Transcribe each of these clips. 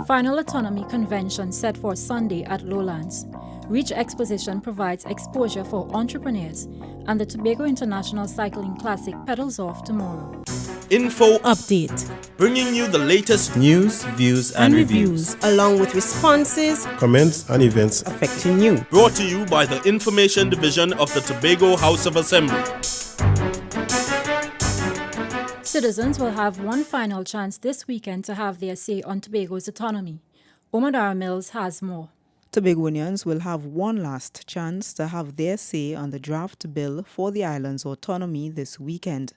Final Autonomy convention set for Sunday at Lowlands. Reach Exposition provides exposure for entrepreneurs, and the Tobago International Cycling Classic pedals off tomorrow. Info Update. bringing you the latest news, views, and reviews. Along with responses, comments, and events affecting you. Brought to you by the Information Division of the Tobago House of Assembly. Citizens will have one final chance this weekend to have their say on Tobago's autonomy. Omadara Mills has more. Tobagonians will have one last chance to have their say on the draft bill for the island's autonomy this weekend.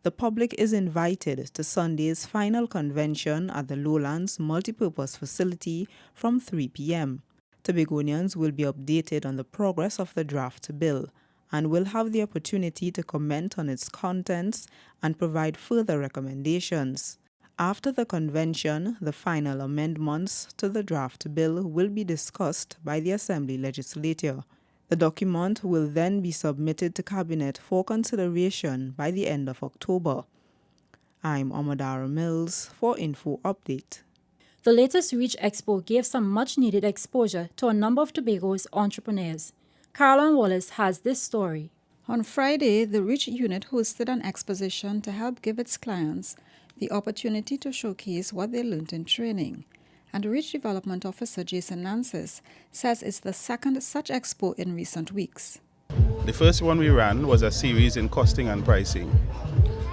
The public is invited to Sunday's final convention at the Lowlands Multipurpose Facility from 3 p.m. Tobagonians will be updated on the progress of the draft bill and will have the opportunity to comment on its contents and provide further recommendations. After the convention, the final amendments to the draft bill will be discussed by the Assembly legislature. The document will then be submitted to Cabinet for consideration by the end of October. I'm Omadara Mills for Info Update. The latest Reach Expo gave some much-needed exposure to a number of Tobago's entrepreneurs. Caroline Wallace has this story. On Friday, the Reach unit hosted an exposition to help give its clients the opportunity to showcase what they learned in training. And Reach Development Officer Jason Nances says it's the second such expo in recent weeks. The first one we ran was a series in costing and pricing.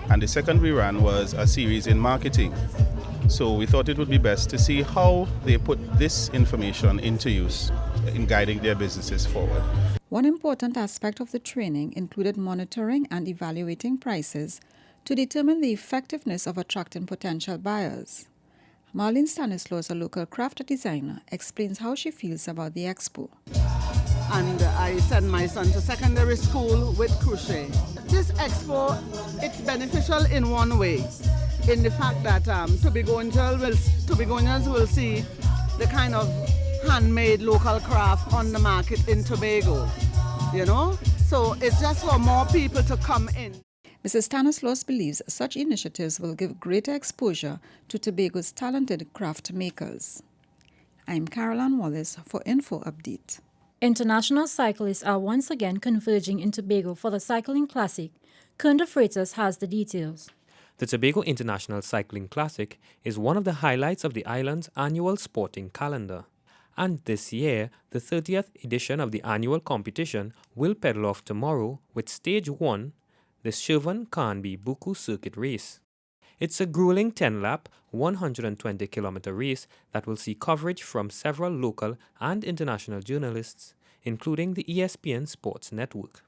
And the second we ran was a series in marketing. So we thought it would be best to see how they put this information into use in guiding their businesses forward. One important aspect of the training included monitoring and evaluating prices to determine the effectiveness of attracting potential buyers. Marlene Stanislaus, a local craft designer, explains how she feels about the expo. And I send my son to secondary school with crochet. This expo, it's beneficial in one way, in the fact that Tobagonians will see the kind of handmade local craft on the market in Tobago, So it's just for more people to come in. Mrs. Stanislaus believes such initiatives will give greater exposure to Tobago's talented craft makers. I'm Caroline Wallace for Info Update. International cyclists are once again converging in Tobago for the Cycling Classic. Kunda Freitas has the details. The Tobago International Cycling Classic is one of the highlights of the island's annual sporting calendar. And this year, the 30th edition of the annual competition will pedal off tomorrow with Stage 1, the Shervan Canby Buku Circuit Race. It's a grueling 10-lap, 120-kilometer race that will see coverage from several local and international journalists, including the ESPN Sports Network.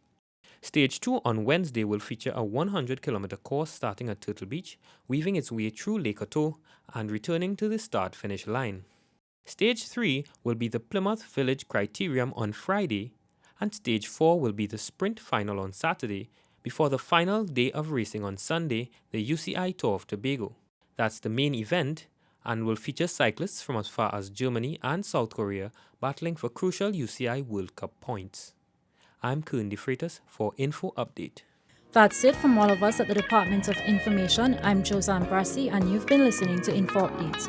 Stage 2 on Wednesday will feature a 100-kilometer course starting at Turtle Beach, weaving its way through Lake Oto, and returning to the start-finish line. Stage 3 will be the Plymouth Village Criterium on Friday, and Stage 4 will be the sprint final on Saturday, before the final day of racing on Sunday, the UCI Tour of Tobago. That's the main event and will feature cyclists from as far as Germany and South Korea battling for crucial UCI World Cup points. I'm Kunda Freitas for Info Update. That's it from all of us at the Department of Information. I'm Josanne Brassi, and you've been listening to Info Update.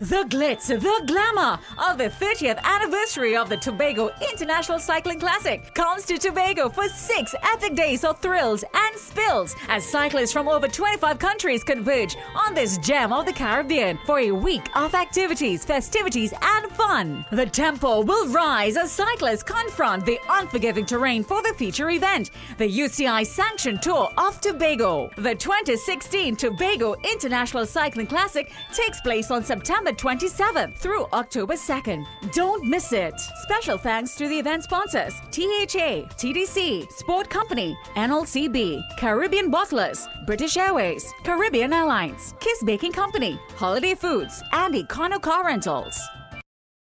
The glitz, the glamour of the 30th anniversary of the Tobago International Cycling Classic comes to Tobago for 6 epic days of thrills and spills as cyclists from over 25 countries converge on this gem of the Caribbean for a week of activities, festivities, and fun. The tempo will rise as cyclists confront the unforgiving terrain for the feature event, the UCI Sanctioned Tour of Tobago. The 2016 Tobago International Cycling Classic takes place on September 27th through October 2nd. Don't miss it. Special thanks to the event sponsors: THA, TDC, Sport Company, NLCB, Caribbean Bottlers, British Airways, Caribbean Airlines, Kiss Baking Company, Holiday Foods, and Econo Car Rentals.